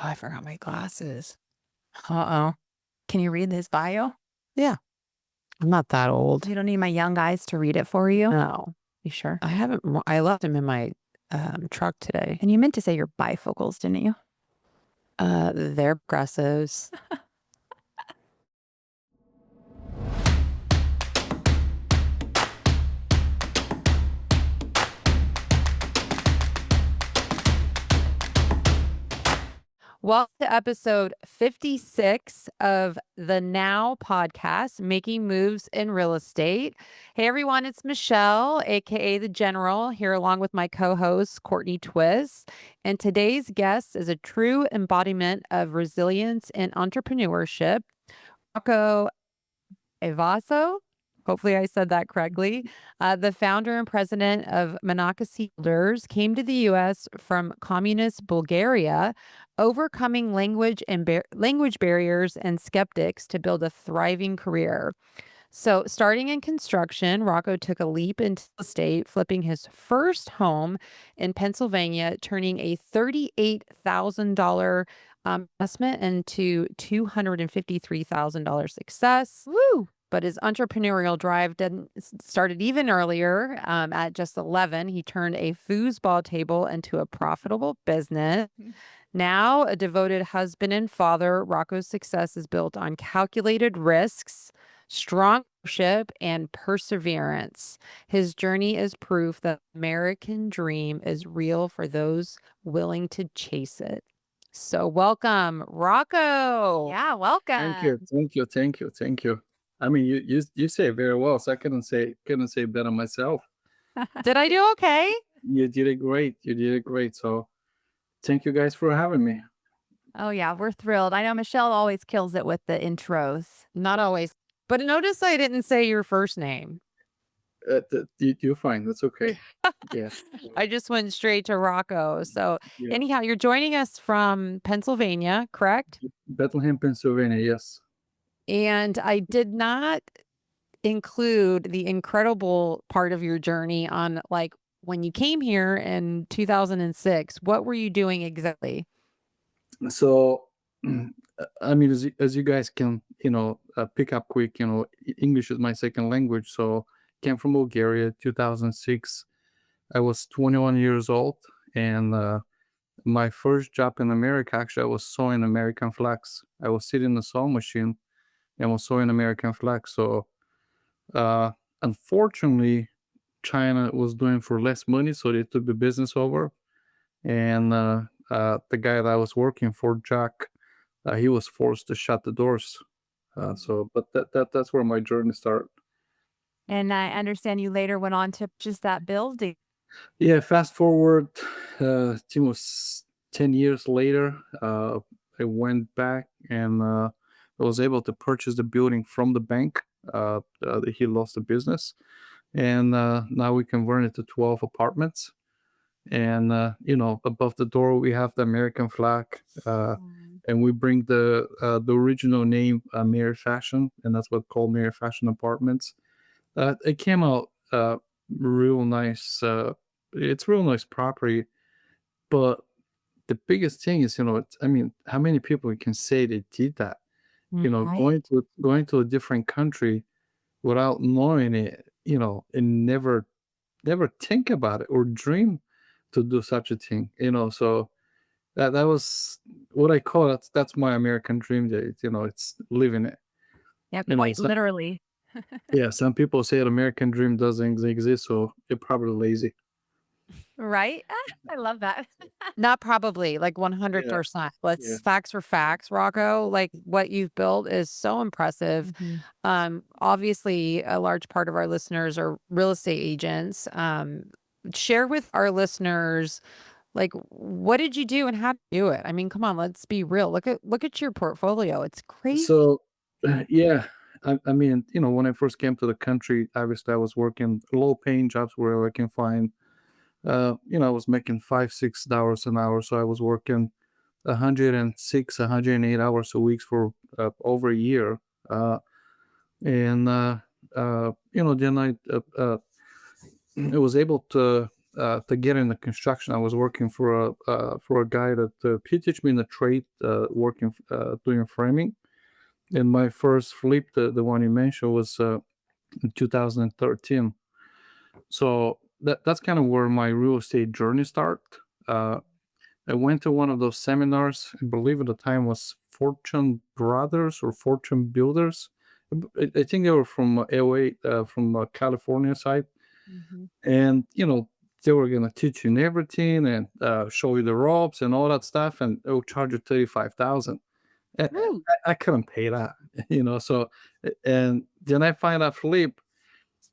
I forgot my glasses. Uh-oh. Can you read his bio? Yeah, I'm not that old. You don't need my young eyes to read it for you? No, You sure? I haven't. I left him in my truck today. And you meant to say your bifocals, didn't you? They're progressives. Welcome to episode 56 of the Now podcast, Making Moves in Real Estate. Hey everyone, it's Michelle, aka The General, here along with my co-host, Courtney Twist. And today's guest is a true embodiment of resilience and entrepreneurship, Rocco Ayvazov. Hopefully, I said that correctly. The founder and president of Monocacy Builders came to the U.S. from communist Bulgaria, overcoming language barriers and skeptics to build a thriving career. So, starting in construction, Rocco took a leap into real estate, flipping his first home in Pennsylvania, turning a $38,000 investment into $253,000 success. Woo! But his entrepreneurial drive didn't started even earlier. At just 11, he turned a foosball table into a profitable business. Now, a devoted husband and father, Rocco's success is built on calculated risks, strong leadership, and perseverance. His journey is proof that the American dream is real for those willing to chase it. So, welcome, Rocco. Yeah, Thank you, welcome. thank you, thank you, thank you. I mean, you say it very well, so I couldn't say better myself. Did I do okay? You did it great. You did it great. So thank you guys for having me. Oh, yeah, we're thrilled. I know Michelle always kills it with the intros. Not always. But notice I didn't say your first name. You're fine. That's okay. Yeah, I just went straight to Rocco. So, yeah. anyhow, you're joining us from Pennsylvania, correct? Bethlehem, Pennsylvania. Yes. And I did not include the incredible part of your journey on like when you came here in 2006. What were you doing exactly? So, I mean, as you guys can, pick up quick. English is my second language. So, came from Bulgaria, 2006. I was 21 years old, and my first job in America, actually, I was sewing American flags. I was sitting in the sewing machine and was sewing American flags. So, uh, unfortunately, China was doing for less money, so they took the business over. And the guy that I was working for, Jack, he was forced to shut the doors. But that's where my journey started. And I understand you later went on to purchase that building. Yeah, fast forward, I think it was 10 years later, I went back and I was able to purchase the building from the bank. He lost the business. And now we converted it to 12 apartments. And, above the door, we have the American flag. And we bring the original name, Mary Fashion, and that's what called Mary Fashion Apartments. It came out real nice. It's real nice property, but the biggest thing is, I mean, how many people can say they did that? Right. Going to a different country without knowing it, and never think about it or dream to do such a thing. So that was what I call it. That's my American dream. That it's living it. Yeah, quite So, literally. yeah, some people say the American dream doesn't exist, so you're probably lazy. Right? I love that. Not probably, like Yeah, 100%. yeah. Let's facts are facts, Rocco. Like what you've built is so impressive. Obviously, a large part of our listeners are real estate agents. Share with our listeners, like, what did you do and how to do it? I mean, come on, let's be real. Look at your portfolio. It's crazy. So, yeah, I mean, when I first came to the country, obviously I was working low-paying jobs where I can find. I was making $5-6 an hour, so I was working 106, 108 hours a week for over a year. Uh, and then I was able to to get into construction, I was working for a guy that he teach me in the trade, working doing framing. And my first flip, the one you mentioned, was in 2013. So that's kind of where my real estate journey started. Uh, I went to one of those seminars. I believe at the time was Fortune Brothers or Fortune Builders. I think they were from LA, from California side, Mhm. and they were gonna teach you everything and show you the ropes and all that stuff, and they will charge you 35,000. I, Woo! I couldn't pay that, So, and then I find out flip,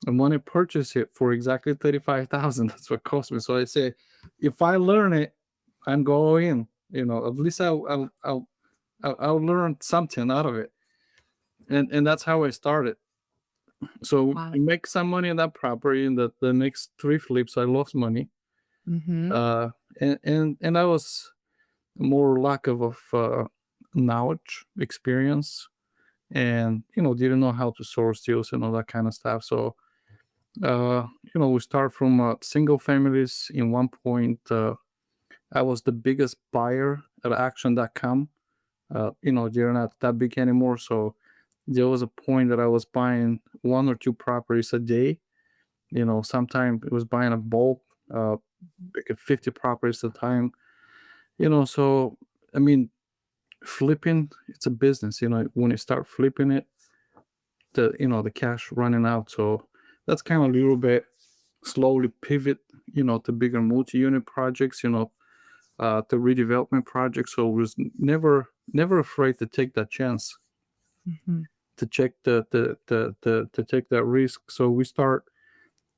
and when I purchase it for exactly 35,000, that's what cost me. So I say, if I learn it, I'm going in. At least I'll learn something out of it, and that's how I started. So Wow. I make some money in that property. In the next three flips, I lost money. Mhm. Uh, and that was more lack of knowledge, experience, and didn't know how to source deals and all that kind of stuff. So we start from single families. In one point, I was the biggest buyer at Action.com. They're not that big anymore. So there was a point that I was buying one or two properties a day. Sometimes it was buying a bulk, like 50 properties at a time. So I mean, flipping, it's a business. When you start flipping it, the cash running out. So that's kind of a little bit slowly pivot, to bigger multi-unit projects. The redevelopment project. So was never afraid to take that chance, Mhm. to check to take that risk. So we start,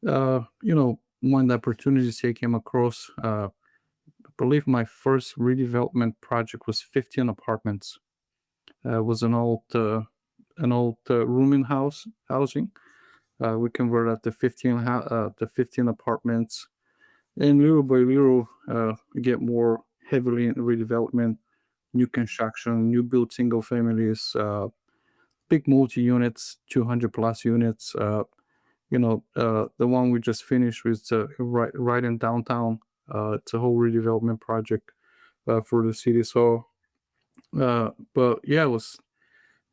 when the opportunities I came across. I believe my first redevelopment project was 15 apartments. It was an old rooming housing. We converted that to 15 apartments, and little by little, we get more heavily in redevelopment, new construction, new build single families, big multi units, 200 plus units. The one we just finished was right in downtown. It's a whole redevelopment project for the city. So, but yeah, it was.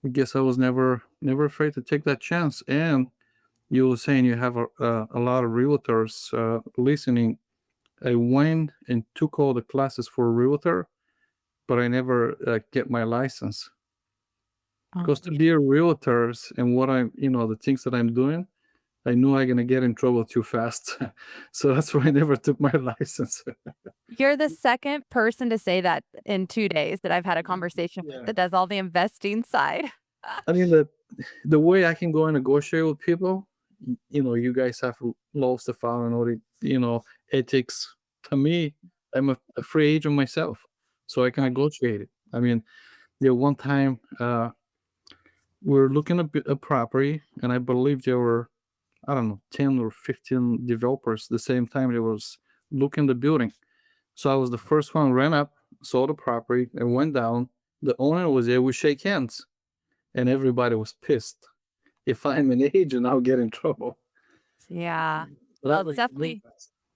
I guess I was never afraid to take that chance. And you were saying you have a lot of realtors listening. I went and took all the classes for a realtor, but I never get my license. Oh, Because to be a realtor and what the things that I'm doing, I knew I'm gonna get in trouble too fast. So that's why I never took my license. you're the second person to say that in 2 days that I've had a conversation with Yeah. that does all the investing side. I mean, the way I can go and negotiate with people, you guys have laws to follow and all the, ethics. To me, I'm a free agent myself, so I can negotiate it. I mean, one time, we were looking at a property, and I believe there were, I don't know, 10 or 15 developers the same time they was looking the building. So I was the first one, ran up, saw the property, and went down. The owner was there. We shake hands, and everybody was pissed. If I'm an agent, I'll get in trouble. Yeah. So Well, that it's way, definitely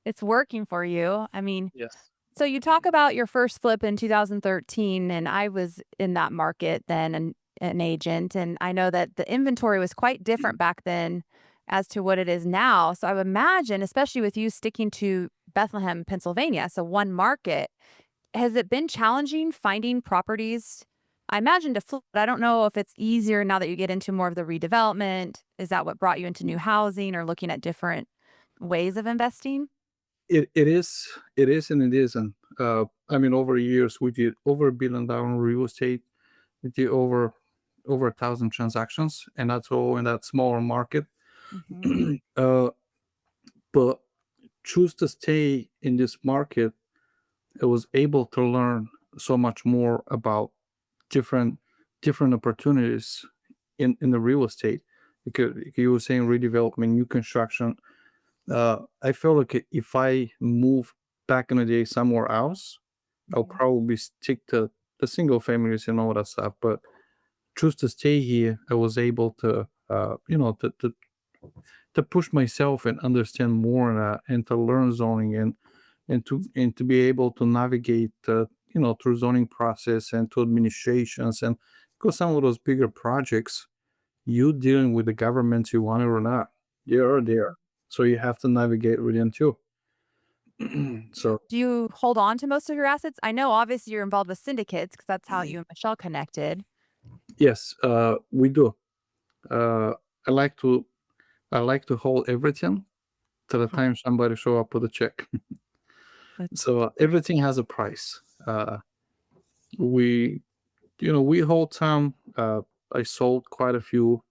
it's working for you. I mean, yes. so you talk about your first flip in 2013, and I was in that market then, and an agent, and I know that the inventory was quite different back then as to what it is now. So I would imagine, especially with you sticking to Bethlehem, Pennsylvania, so one market, has it been challenging finding properties? I imagine to flip, but I don't know if it's easier now that you get into more of the redevelopment. Is that what brought you into new housing or looking at different ways of investing? It is and it isn't. I mean, over years we did over $1 billion in real estate. We did over 1,000 transactions, and that's all in that smaller market. Mhm. uh, but choose to stay in this market. I was able to learn so much more about different different opportunities in the real estate, because you were saying redevelopment, new construction. I feel like if I move back in the day somewhere else, I'll Mhm. probably stick to the single families and all that stuff. But choose to stay here, I was able to, to push myself and understand more and to learn zoning and to be able to navigate through zoning process and to administrations, and because some of those bigger projects you dealing with the governments, you want it or not, they are there, so you have to navigate with them too. So Do you hold on to most of your assets? I know obviously you're involved with syndicates because that's how you and Michelle connected. yes, we do. uh, I like to hold everything to the Uh-huh. time somebody show up with a check. That's So very everything has a price. We we hold some. I sold quite a few,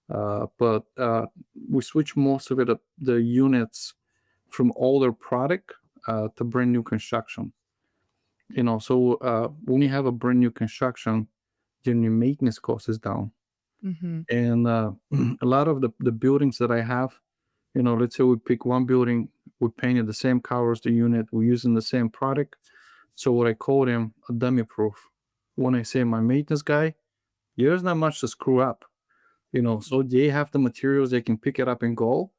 but we switch most of it up, the units from older product to brand new construction. So when you have a brand new construction, then your maintenance cost is down. Mhm. And a lot of the buildings that I have, let's say we pick one building, we painted the same colors, the unit, we're using the same product. So what I call them a dummy proof. When I say my maintenance guy, there's not much to screw up. So they have the materials, they can pick it up and go.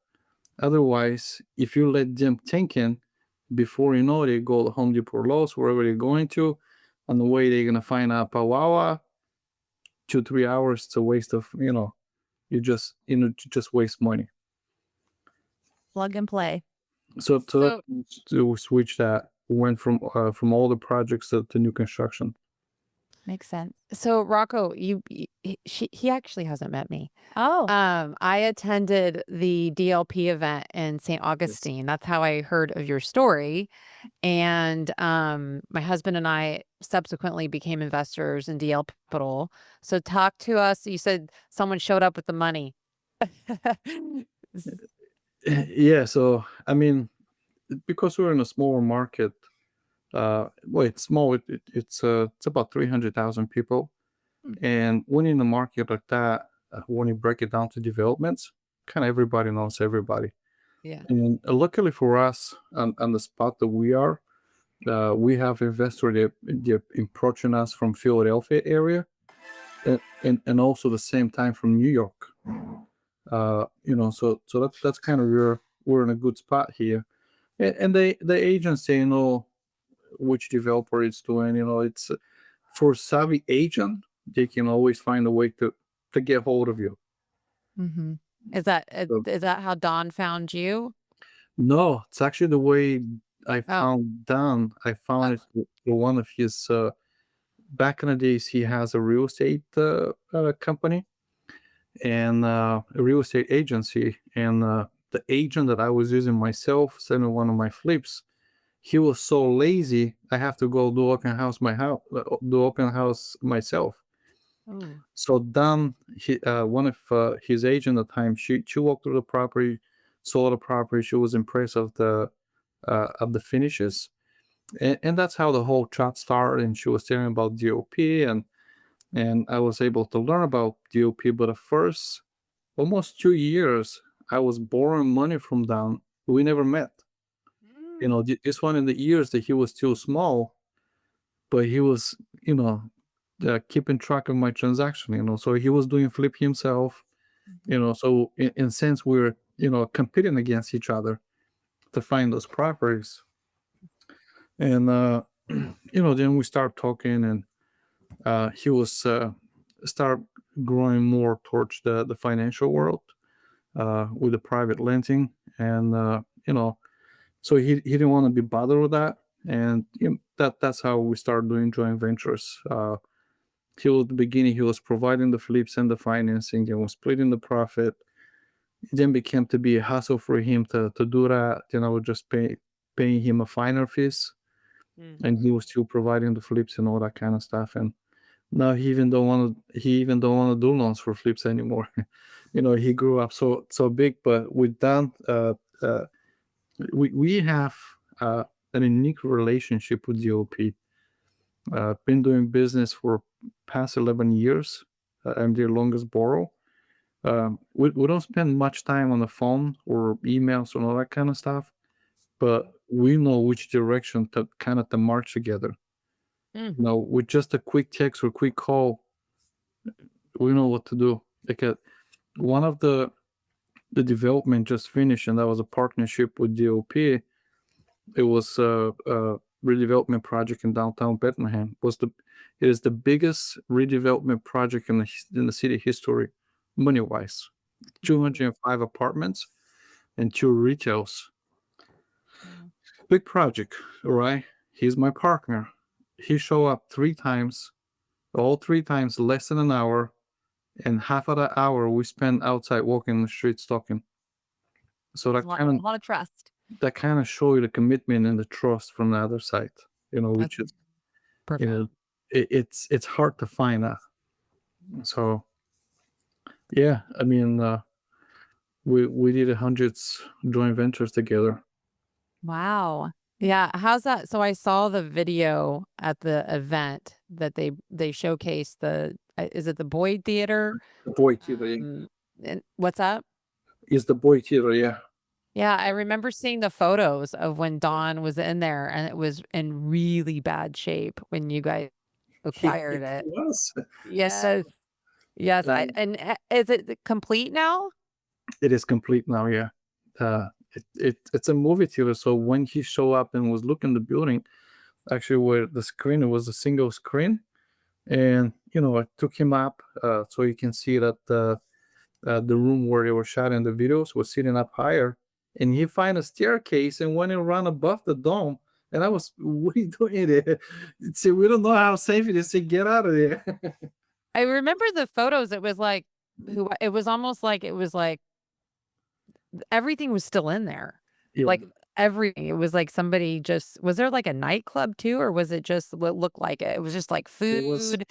Otherwise, if you let them thinking, before you know, they go to Home Depot or Lowe's, wherever they're going to, on the way they're gonna find out Pawawa, 2 3 hours. It's a waste of you just waste money. Plug and play. So that So to switch that went from all the projects to new construction. Makes sense. So Rocco, he actually hasn't met me. Oh, I attended the DLP event in St. Yes. Augustine. That's how I heard of your story. And my husband and I subsequently became investors in DL Capital. So talk to us. You said someone showed up with the money. Yeah. So I mean, because we're in a smaller market, well, it's small. It's about 300,000 people, Hmm. and when in a market like that, when you break it down to developments, kind of everybody knows everybody. Yeah. And luckily for us, on the spot that we are, we have investors they're approaching us from Philadelphia area, and also the same time from New York. So that's kind of where we're in a good spot here. And the agents, they know which developer it's doing. It's for savvy agent, they can always find a way to get hold of you. Mhm. Is that So, is that how Don found you? no, it's actually the way I Oh, found Don. I uh, found it through one of his back in the days. He has a real estate company and a real estate agency, and the agent that I was using myself selling one of my flips, he was so lazy. I have to go do open house myself. Oh. So Don, one of his agent at the time, she walked through the property, saw the property. She was impressed of the finishes, and that's how the whole chat started. And she was telling about DOP, and I was able to learn about DOP. But at first, almost 2 years, I was borrowing money from Don. We never met. This one in the years that he was still small, but he was, keeping track of my transaction. So he was doing flip himself. So in sense, we're competing against each other to find those properties, and then we start talking, and he was start growing more towards the financial world with the private lending, and so he didn't want to be bothered with that, and that's how we started doing joint ventures. He was at the beginning, he was providing the flips and the financing and was splitting the profit. It then became to be a hassle for him to do that. Then I would just paying him a finer fees, and he mhm. was still providing the flips and all that kind of stuff. And now he even don't want to do loans for flips anymore. He grew up so big, but with that, we have an unique relationship with DOP. Been doing business for past 11 years. I'm their longest borrow. We don't spend much time on the phone or emails and all that kind of stuff, but we know which direction to kind of to march together. Mm. With just a quick text or quick call, we know what to do. Because one of the the development just finished, and that was a partnership with DOP. It was a redevelopment project in downtown Bethlehem. It is the biggest redevelopment project in the city history, money wise. 205 apartments and 2 retails. Wow. Big project, all right? He's my partner. He showed up 3 times, all 3 times less than an hour, and half of that hour we spent outside walking the streets talking. So A lot of trust. that kind of show you the commitment and the trust from the other side, which That's is, you know, profound. it's hard to find that. So yeah, I mean, we did hundreds joint ventures together. Wow. Yeah, how's that? So I saw the video at the event that they showcased is it the Boyd Theater? The Boy Theater, And what's up? is the Boy Theater, yeah. Yeah, I remember seeing the photos of when Dawn was in there, and it was in really bad shape when you guys acquired it. It was. Yes, yes. Um, Is it complete now? it is complete now, yeah. It's a movie theater, so when he showed up and was looking the building, actually where the screen, it was a single screen, and I took him up so you can see that the room where they were shooting the videos was sitting up higher, and he find a staircase and went and ran above the dome. And I was, what are you doing there? See, we don't know how safe it is to get out of there. I remember the photos. It was like it was almost like it was like everything was still in there. Yeah. Like everything. It was like somebody just was there like a nightclub too, or was it just what looked like it? It was just like There was food.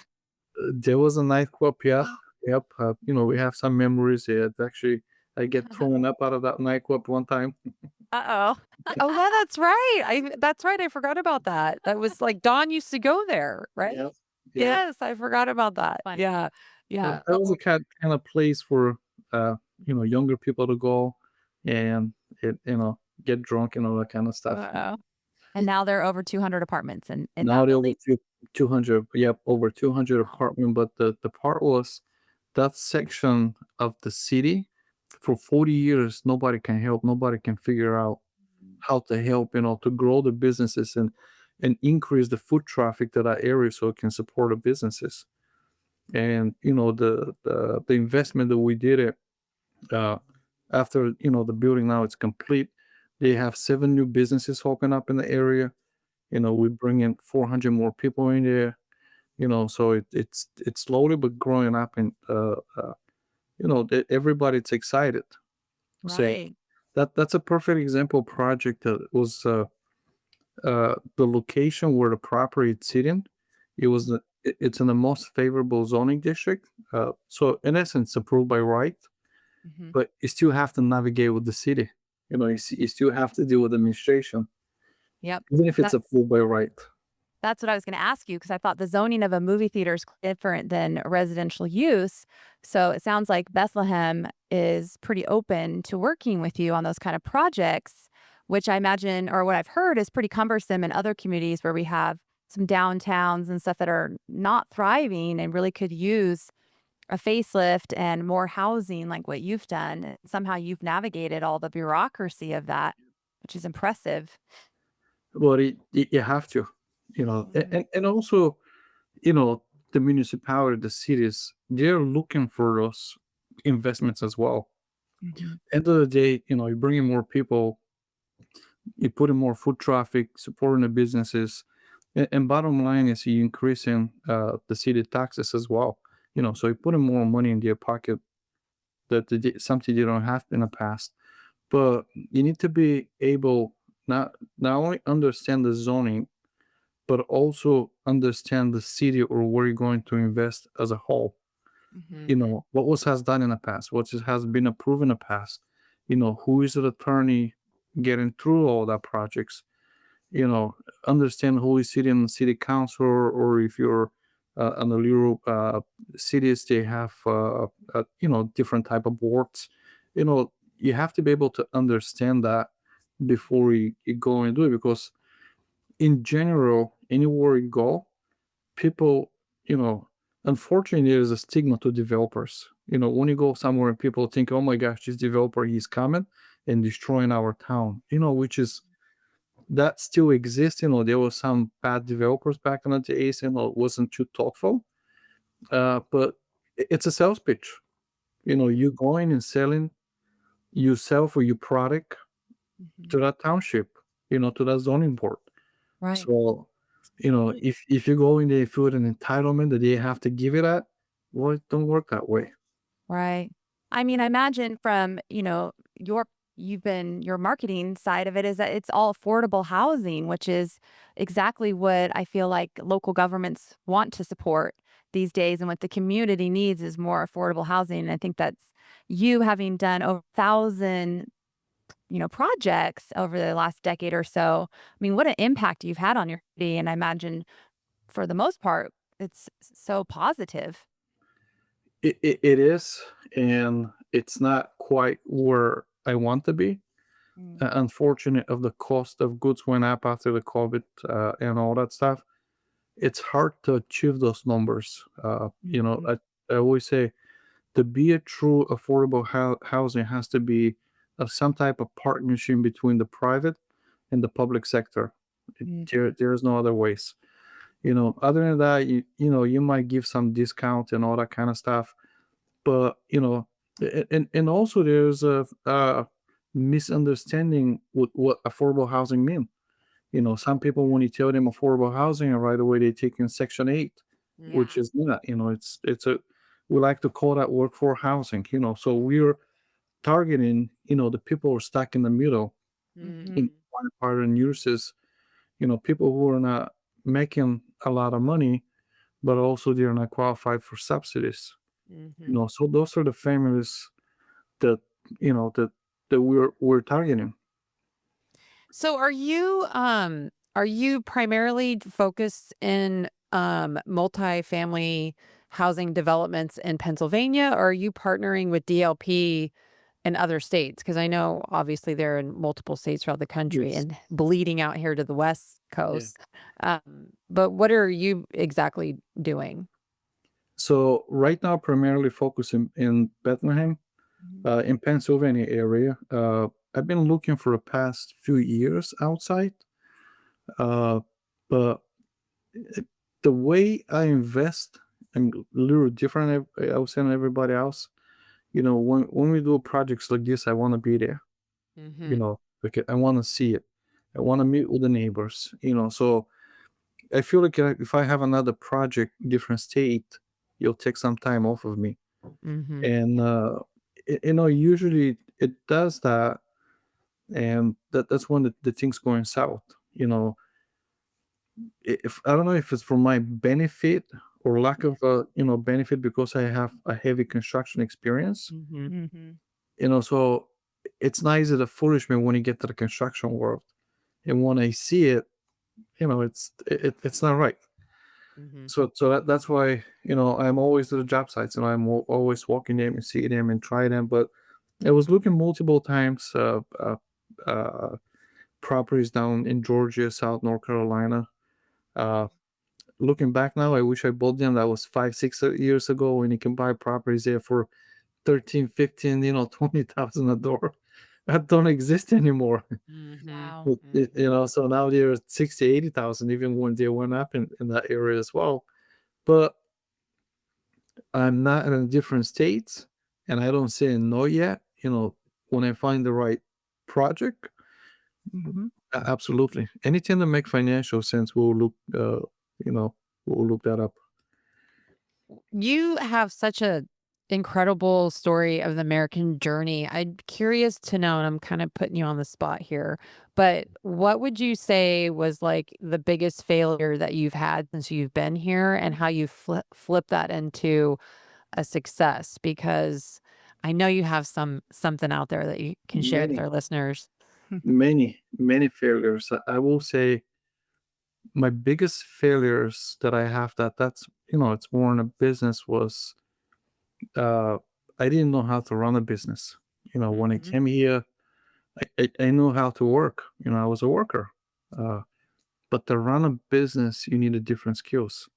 there was a nightclub, yeah. Yep. We have some memories. Yeah, actually, I get thrown up out of that nightclub one time. Uh-oh. Oh, yeah, that's right. That's right. I forgot about that. That was like Dawn used to go there, right? Yep. Yeah. Yes, I forgot about that. Fun. Yeah. Yeah. That was a kind of place for younger people to go and get drunk and all that kind of stuff. Wow. And now there are over 200 apartments in Now that they're over building. 200, yep, over 200 apartment. But the part was that section of the city for 40 years, nobody can help, nobody can figure out how to help, to grow the businesses and increase the foot traffic to that area so it can support the businesses. And the investment that we did it uh, after the building now it's complete. They have 7 new businesses open up in the area. We bring in 400 more people in there. So it's slowly but growing up, and everybody's excited. So Right. that's a perfect example project that was the location where the property is sitting. It's in the most favorable zoning district. So in essence, approved by right, Mhm. but you still have to navigate with the city. You still have to deal with administration, Yep. even if it's That's approved by right. That's what I was going to ask you because I thought the zoning of a movie theater is different than residential use. So it sounds like Bethlehem is pretty open to working with you on those kind of projects, which I imagine, or what I've heard, is pretty cumbersome in other communities where we have some downtowns and stuff that are not thriving and really could use a facelift and more housing like what you've done. Somehow you've navigated all the bureaucracy of that, which is impressive. But you have to, and also, you know, the municipality, the cities, they're looking for those investments as well. Mhm. End of the day, you bring in more people, you put in more foot traffic, supporting the businesses, and bottom line is you increasing the city taxes as well. So you put in more money in their pocket something they don't have in the past. But you need to be able not only understand the zoning, but also understand the city or where you're going to invest as a whole. Mhm. What was has done in the past, has been approved in the past. Who is the attorney getting through all that projects. Understand who is sitting in the city council, or if you're in the little cities, they have different type of boards. You have to be able to understand that before you go and do it, because in general, anywhere you go, people, unfortunately, there's a stigma to developers. When you go somewhere and people think, "Oh my gosh, this developer, he's coming and destroying our town," which is that still exists. There were some bad developers back in the days. It wasn't too thoughtful. But it's a sales pitch. You going and selling yourself or your product to that township, to that zoning board. Right. So, if you go in there, feel an entitlement that they have to give you that, well, it don't work that way. Right. I mean, I imagine from, your marketing side of it is that it's all affordable housing, which is exactly what I feel like local governments want to support these days. And what the community needs is more affordable housing. And I think that's you having done over 1,000, projects over the last decade or so. I mean, what an impact you've had on your city. And I imagine for the most part, it's so positive. It is, and it's not quite where I want to be. Unfortunate of the cost of goods went up after the COVID and all that stuff. It's hard to achieve those numbers. I always say to be a true affordable housing has to be some type of partnership between the private and the public sector. There's no other ways. Other than that, you might give some discount and all that kind of stuff, but and also there's a misunderstanding with what affordable housing mean. Some people, when you tell them affordable housing, right away they take in Section 8, which is not. It's a we like to call that workforce housing. So we're targeting the people who are stuck in the middle in part and uses, people who are not making a lot of money, but also they're not qualified for subsidies. So those are the families that that we're targeting. So are you primarily focused in multifamily housing developments in Pennsylvania, or are you partnering with DLP in other states? Because I know obviously they're in multiple states throughout the country Yes. and bleeding out here to the West Yeah. Coast. But what are you exactly doing? So right now, primarily focusing in Bethlehem, in Pennsylvania area. I've been looking for the past few years outside, uh, but the way I invest, I'm a little different. I would say than everybody else. When we do projects like this, I want to be there. Because I want to see it. I want to meet with the neighbors. So I feel like if I have another project, different state, you'll take some time off of me. Mm-hmm. And usually it does that, and that's when the thing's going south. If I don't know if it's for my benefit or lack of benefit, because I have a heavy construction experience. Mm-hmm. So it's not easy to foolish me when you get to the construction world, and when I see it, it's not right. Mm-hmm. So that's why I'm always at the job sites, and I'm always walking them and see them and try them. But I was looking multiple times, uh, properties down in Georgia, South North Carolina. Uh, Looking back now, I wish I bought them. That was 5, 6 years ago, when you can buy properties there for 13, 15, 20,000 a door. That don't exist anymore. Mm-hmm. Wow. So now they're 60, 80,000, even when they went up in that area as well. But I'm not in a different states, and I don't say no yet. When I find the right project, Mm-hmm. absolutely. Anything that make financial sense, you know, we'll look that up. You have such a incredible story of the American journey. I'm curious to know, and I'm kind of putting you on the spot here, but what would you say was like the biggest failure that you've had since you've been here, and how you flip that into a success? Because I know you have something out there that you can share with Many, our listeners. many failures. I will say my biggest failures that I have, that's it's more in a business, was uh I didn't know how to run a business. When I Mhm. came here, I knew how to work. I was a worker. But to run a business, you need different skills.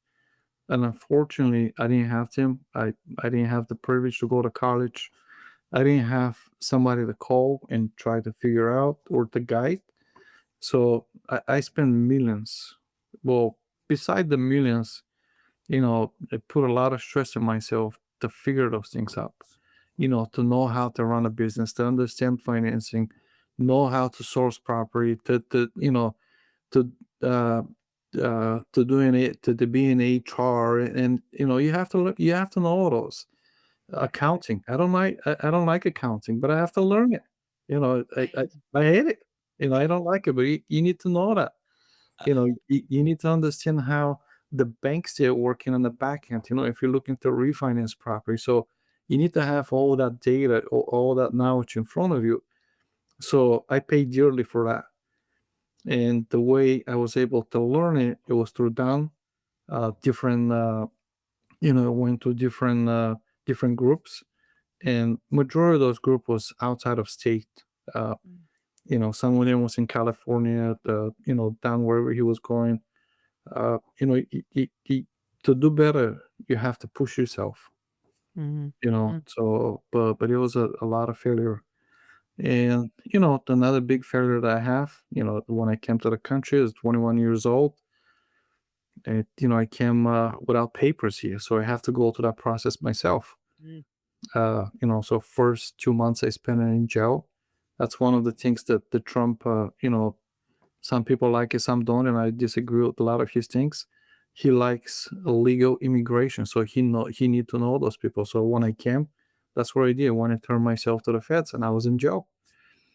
And unfortunately, I didn't have them. I didn't have the privilege to go to college. I didn't have somebody to call and try to figure out or to guide. So I spent millions. Well, beside the millions, I put a lot of stress on myself to figure those things out. To know how to run a business, to understand financing, know how to source property, to uh, doing it to be in HR, and you have to you have to know all those accounting. I don't like accounting, but I have to learn it. I hate it. I don't like it, but you need to know that. You need to understand how the banks they're working on the back end. If you're looking to refinance property, so you need to have all that data, all that knowledge in front of you. So I paid dearly for that. And the way I was able to learn it, it was through down different, went to different groups, and majority of those group was outside of state. Uh, some of them was in California, down wherever he was going. To do better, you have to push yourself. Mhm. So but it was a lot of failure. And another big failure that I have, when I came to the country, is 21 years old. And I came without papers here, so I have to go through that process myself. Mm. So first 2 months I spent in jail. That's one of the things that the Trump, some people like it, some don't, and I disagree with a lot of his things. He likes illegal immigration, so he need to know those people. So when I came, that's what I did. I wanted to turn myself to the feds, and I was in jail.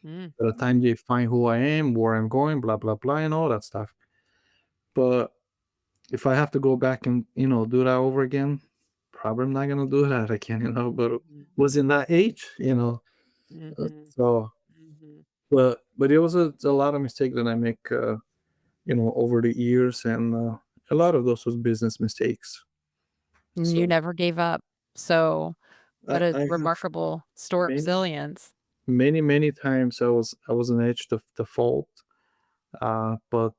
Mm. By the time they find who I am, where I'm going, blah blah blah, and all that stuff. But if I have to go back and do that over again, probably not gonna do that again. But was in that age, Mhm. so. Mhm. But it was a lot of mistake that I make, over the years, and a lot of those was business mistakes. And you So never gave up. So, what a I have remarkable story of many, resilience. many times I was on edge to fault, but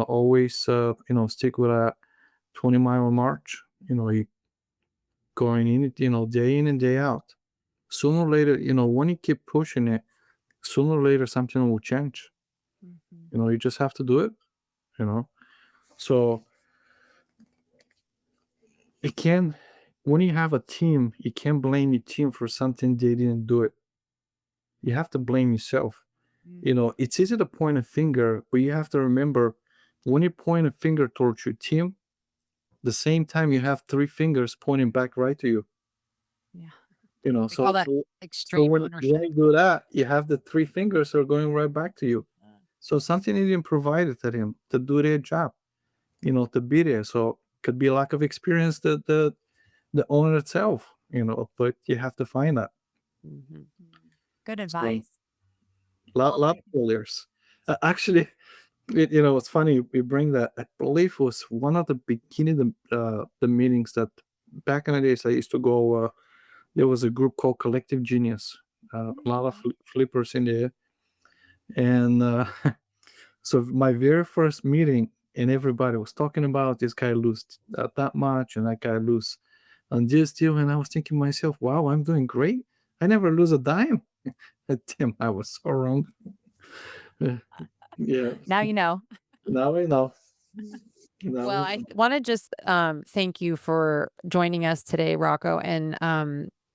always stick with a 20-mile march. You going in, day in and day out. Sooner or later, when you keep pushing it, sooner or later something will change. Mhm. You just have to do it. You know. So it can when you have a team, you can't blame your team for something they didn't do it. You have to blame yourself. It's easy to point a finger, but you have to remember, when you point a finger towards your team, the same time you have three fingers pointing back right to you. Yeah. We call So that extreme when ownership. you do that, you have the three fingers are going right back to you. So something didn't provide it to him to do their job, to be there. So could be lack of experience, the owner itself, but you have to find that. Mhm. Good So advice. lot of failures. Actually, it's funny we bring that. I believe it was one of the beginning the meetings that back in the days I used to go. There was a group called Collective Genius. A lot of flippers in there, and so my very first meeting, and everybody was talking about this guy lose that much, and that guy lose on this deal, and I was thinking to myself, wow, I'm doing great. I never lose a dime. Damn, I was so wrong. Yeah, Now you know. now I know. Now Well, I I know. want to just thank you for joining us today, Rocco, and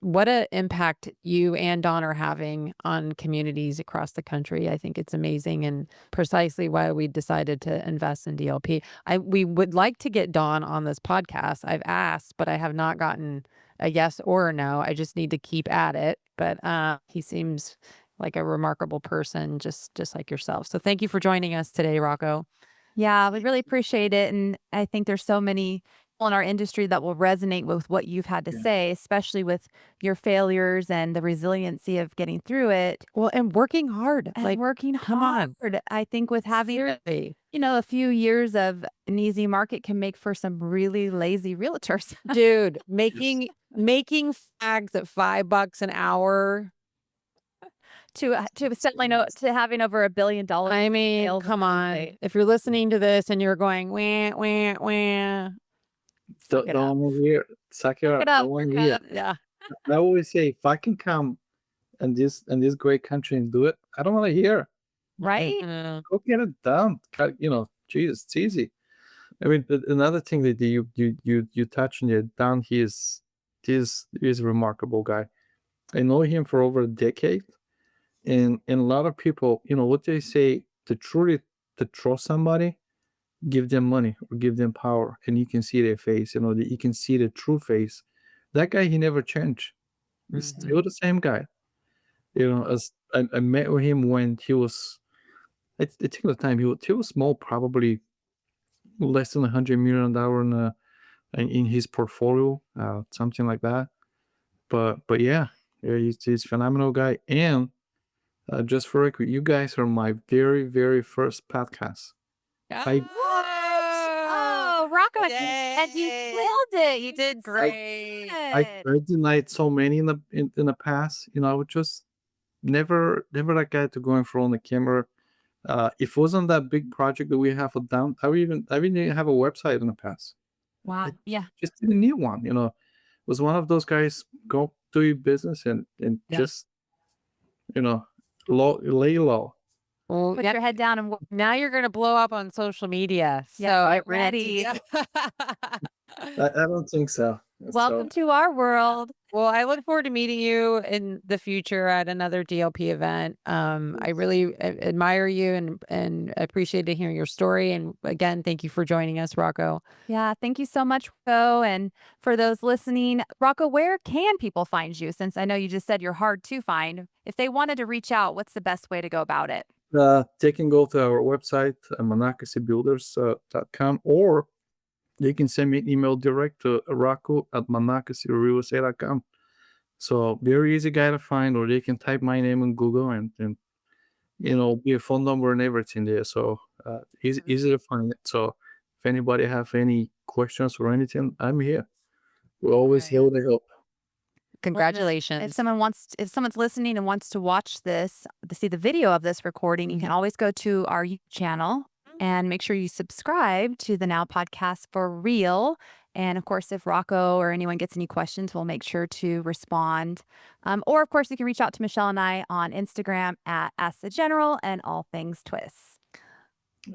what an impact you and Don are having on communities across the country. I think it's amazing, and precisely why we decided to invest in DLP. We would like to get Don on this podcast. I've asked, but I have not gotten a yes or a no. I just need to keep at it. But he seems like a remarkable person, just like yourself. So thank you for joining us today, Rocco. Yeah, we really appreciate it. And I think there's so many people in our industry that will resonate with what you've had to Yeah, say, especially with your failures and the resiliency of getting through it Well, and working hard. and Like, working come on. hard. I think with having, Seriously. a few years of an easy market can make for some really lazy realtors. Dude, yes, making flags at $5 an hour. To settling to having over $1 billion I mean, sales in come real on. estate. If you're listening to this and you're going, wah, wah, wah, Suck it up. Don't here. Suck it Suck up. it up, Don't want America. here. Yeah. I always say, if I can come and this great country and do it, I don't want to hear. Right? Go get it done. Jesus, it's easy. I mean, another thing that you touched on it, Dan, he's a remarkable guy. I know him for over a decade, and a lot of people, what they say, to truly to trust somebody, give them money or give them power, and you can see their face. You can see the true face. That guy, he never changed. He's still the same guy. As I met with him when he was, I think at the time he was small, probably less than $100 million in his portfolio, something like that. But yeah, he's a phenomenal guy. And just for record, you guys are my very very first podcast. I What? Oh, Rocco, and you Yay. killed it. You did Great. I denied so many in the past. I would just never that guy to go in front of the camera. If it wasn't that big project that we have down, I didn't have a website in the past. Wow. I Yeah. just didn't need one. Was one of those guys, go do your business and Yeah. just lay low. Well, Put your head down and now you're gonna blow up on social media. So Yeah, get ready. I don't think so. Welcome to our world. Well, I look forward to meeting you in the future at another DLP event. I really admire you and appreciate to hear your story. And again, thank you for joining us, Rocco. Yeah, thank you so much, Rocco. And for those listening, Rocco, where can people find you? Since I know you just said you're hard to find. If they wanted to reach out, what's the best way to go about it? They can go to our website, monacacybuilders.com, or they can send me an email direct to rocco@monacacyrealestate.com. So very easy guy to find, or they can type my name in Google and be a phone number and everything there. So easy to find it. So if anybody have any questions or anything, I'm here. We're always here to help. Congratulations. If someone's listening and wants to watch this, to see the video of this recording, you can always go to our YouTube channel and make sure you subscribe to the Now Podcast for real. And of course, if Rocco or anyone gets any questions, we'll make sure to respond. Or of course, you can reach out to Michelle and I on Instagram at Ask the General and All Things Twists.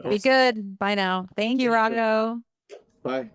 Be good. Bye now. Thank you, Rocco. Bye.